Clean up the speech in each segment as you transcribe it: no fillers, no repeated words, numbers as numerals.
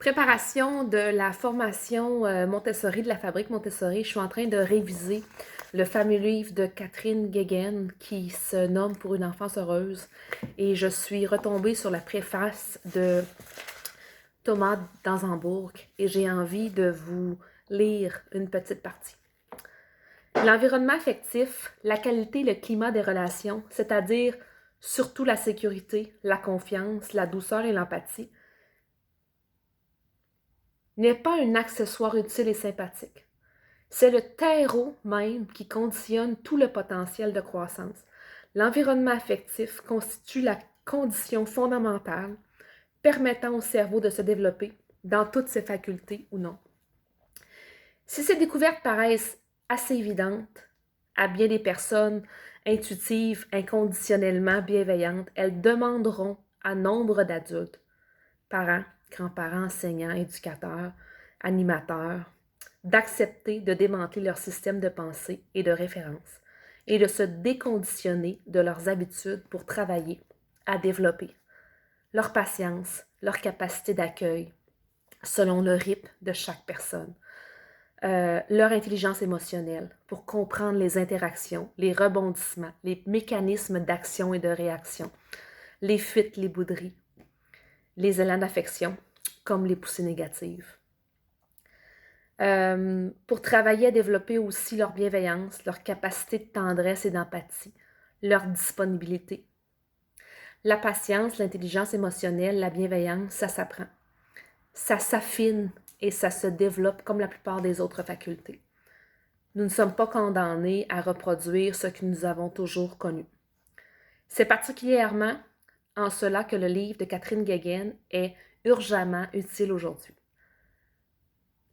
Préparation de la formation Montessori, de la fabrique Montessori, je suis en train de réviser le fameux livre de Catherine Guéguen qui se nomme Pour une enfance heureuse. Et je suis retombée sur la préface de Thomas d'Anzenbourg et j'ai envie de vous lire une petite partie. L'environnement affectif, la qualité et le climat des relations, c'est-à-dire surtout la sécurité, la confiance, la douceur et l'empathie, n'est pas un accessoire utile et sympathique. C'est le terreau même qui conditionne tout le potentiel de croissance. L'environnement affectif constitue la condition fondamentale permettant au cerveau de se développer dans toutes ses facultés ou non. Si ces découvertes paraissent assez évidentes à bien des personnes intuitives, inconditionnellement bienveillantes, elles demanderont à nombre d'adultes, parents, grands-parents, enseignants, éducateurs, animateurs, d'accepter de démanteler leur système de pensée et de référence et de se déconditionner de leurs habitudes pour travailler à développer leur patience, leur capacité d'accueil selon le rythme de chaque personne, leur intelligence émotionnelle pour comprendre les interactions, les rebondissements, les mécanismes d'action et de réaction, les fuites, les bouderies, les élans d'affection, comme les poussées négatives. Pour travailler à développer aussi leur bienveillance, leur capacité de tendresse et d'empathie, leur disponibilité. La patience, l'intelligence émotionnelle, la bienveillance, ça s'apprend. Ça s'affine et ça se développe comme la plupart des autres facultés. Nous ne sommes pas condamnés à reproduire ce que nous avons toujours connu. C'est particulièrement en cela que le livre de Catherine Guéguen est urgemment utile aujourd'hui.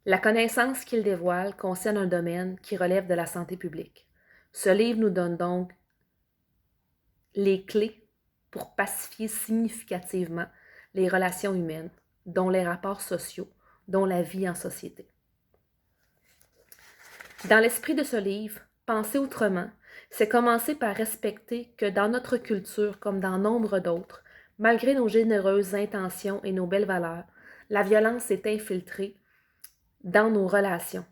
La connaissance qu'il dévoile concerne un domaine qui relève de la santé publique. Ce livre nous donne donc les clés pour pacifier significativement les relations humaines, dont les rapports sociaux, dont la vie en société. Dans l'esprit de ce livre, penser autrement, c'est commencer par respecter que dans notre culture, comme dans nombre d'autres, malgré nos généreuses intentions et nos belles valeurs, la violence est infiltrée dans nos relations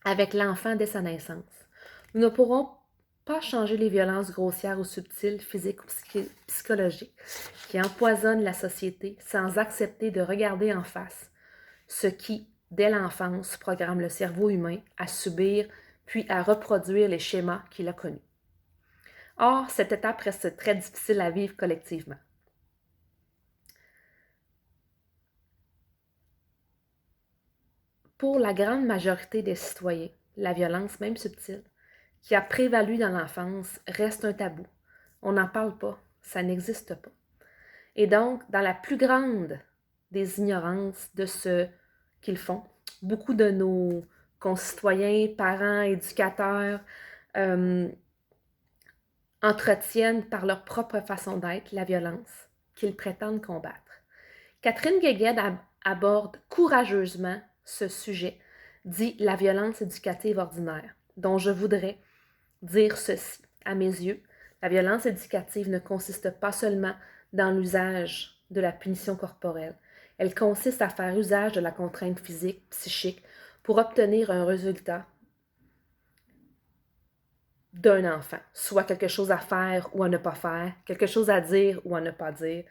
avec l'enfant dès sa naissance. Nous ne pourrons pas changer les violences grossières ou subtiles, physiques ou psychologiques, qui empoisonnent la société sans accepter de regarder en face ce qui, dès l'enfance, programme le cerveau humain à subir puis à reproduire les schémas qu'il a connus. Or, cette étape reste très difficile à vivre collectivement. Pour la grande majorité des citoyens, la violence, même subtile, qui a prévalu dans l'enfance, reste un tabou. On n'en parle pas, ça n'existe pas. Et donc, dans la plus grande des ignorances de ce qu'ils font, beaucoup de nos concitoyens, parents, éducateurs, entretiennent par leur propre façon d'être la violence qu'ils prétendent combattre. Catherine Guéguen aborde courageusement ce sujet, dit la violence éducative ordinaire, dont je voudrais dire ceci. À mes yeux, la violence éducative ne consiste pas seulement dans l'usage de la punition corporelle. Elle consiste à faire usage de la contrainte physique, psychique, pour obtenir un résultat d'un enfant, soit quelque chose à faire ou à ne pas faire, quelque chose à dire ou à ne pas dire,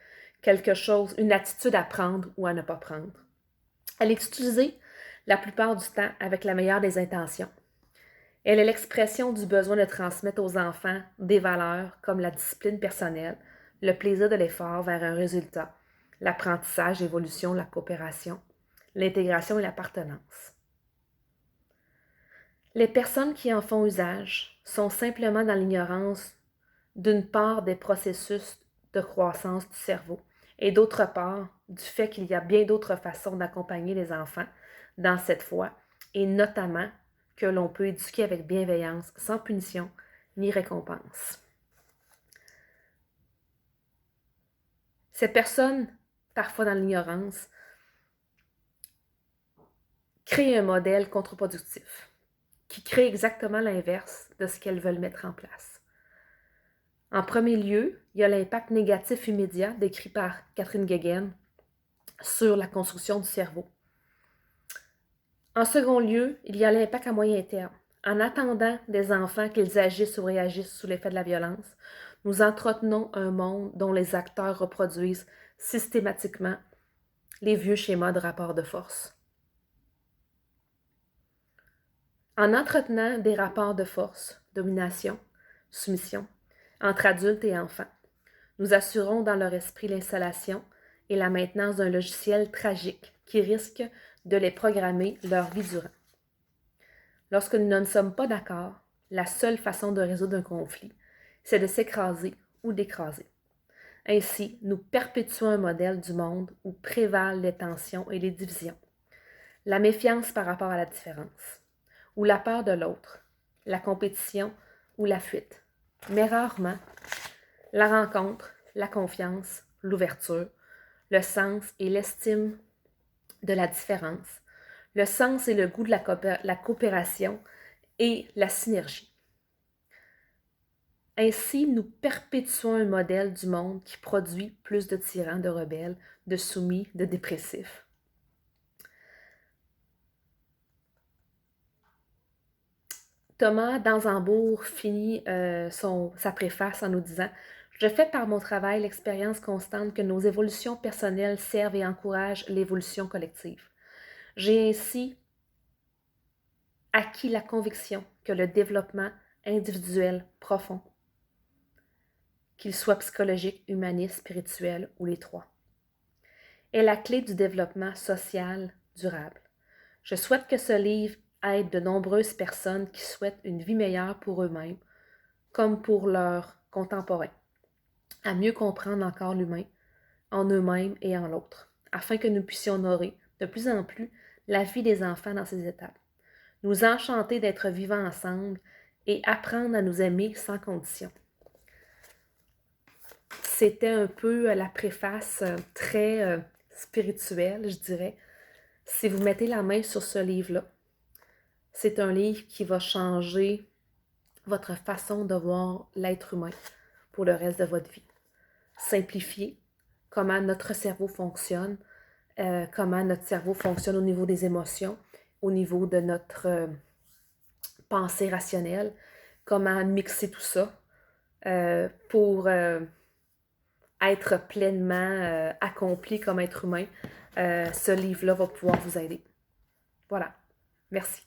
quelque chose, une attitude à prendre ou à ne pas prendre. Elle est utilisée la plupart du temps avec la meilleure des intentions. Elle est l'expression du besoin de transmettre aux enfants des valeurs comme la discipline personnelle, le plaisir de l'effort vers un résultat, l'apprentissage, l'évolution, la coopération, l'intégration et l'appartenance. Les personnes qui en font usage sont simplement dans l'ignorance d'une part des processus de croissance du cerveau et d'autre part du fait qu'il y a bien d'autres façons d'accompagner les enfants dans cette voie et notamment que l'on peut éduquer avec bienveillance, sans punition ni récompense. Ces personnes, parfois dans l'ignorance, créent un modèle contre-productif qui crée exactement l'inverse de ce qu'elles veulent mettre en place. En premier lieu, il y a l'impact négatif immédiat décrit par Catherine Guéguen sur la construction du cerveau. En second lieu, il y a l'impact à moyen terme. En attendant des enfants qu'ils agissent ou réagissent sous l'effet de la violence, nous entretenons un monde dont les acteurs reproduisent systématiquement les vieux schémas de rapport de force. En entretenant des rapports de force, domination, soumission, entre adultes et enfants, nous assurons dans leur esprit l'installation et la maintenance d'un logiciel tragique qui risque de les programmer leur vie durant. Lorsque nous ne sommes pas d'accord, la seule façon de résoudre un conflit, c'est de s'écraser ou d'écraser. Ainsi, nous perpétuons un modèle du monde où prévalent les tensions et les divisions, la méfiance par rapport à la différence, ou la peur de l'autre, la compétition ou la fuite, mais rarement la rencontre, la confiance, l'ouverture, le sens et l'estime de la différence, le sens et le goût de la coopération et la synergie. Ainsi, nous perpétuons un modèle du monde qui produit plus de tyrans, de rebelles, de soumis, de dépressifs. Thomas d'Anzembourg finit sa préface en nous disant « Je fais par mon travail l'expérience constante que nos évolutions personnelles servent et encouragent l'évolution collective. J'ai ainsi acquis la conviction que le développement individuel profond, qu'il soit psychologique, humaniste, spirituel ou les trois, est la clé du développement social durable. Je souhaite que ce livre aide de nombreuses personnes qui souhaitent une vie meilleure pour eux-mêmes, comme pour leurs contemporains, à mieux comprendre encore l'humain, en eux-mêmes et en l'autre, afin que nous puissions honorer de plus en plus la vie des enfants dans ces étapes, nous enchanter d'être vivants ensemble et apprendre à nous aimer sans condition. » C'était un peu la préface très spirituelle, je dirais. Si vous mettez la main sur ce livre-là, c'est un livre qui va changer votre façon de voir l'être humain pour le reste de votre vie. Simplifier comment notre cerveau fonctionne, comment notre cerveau fonctionne au niveau des émotions, au niveau de notre pensée rationnelle, comment mixer tout ça pour être pleinement accompli comme être humain. Ce livre-là va pouvoir vous aider. Voilà. Merci.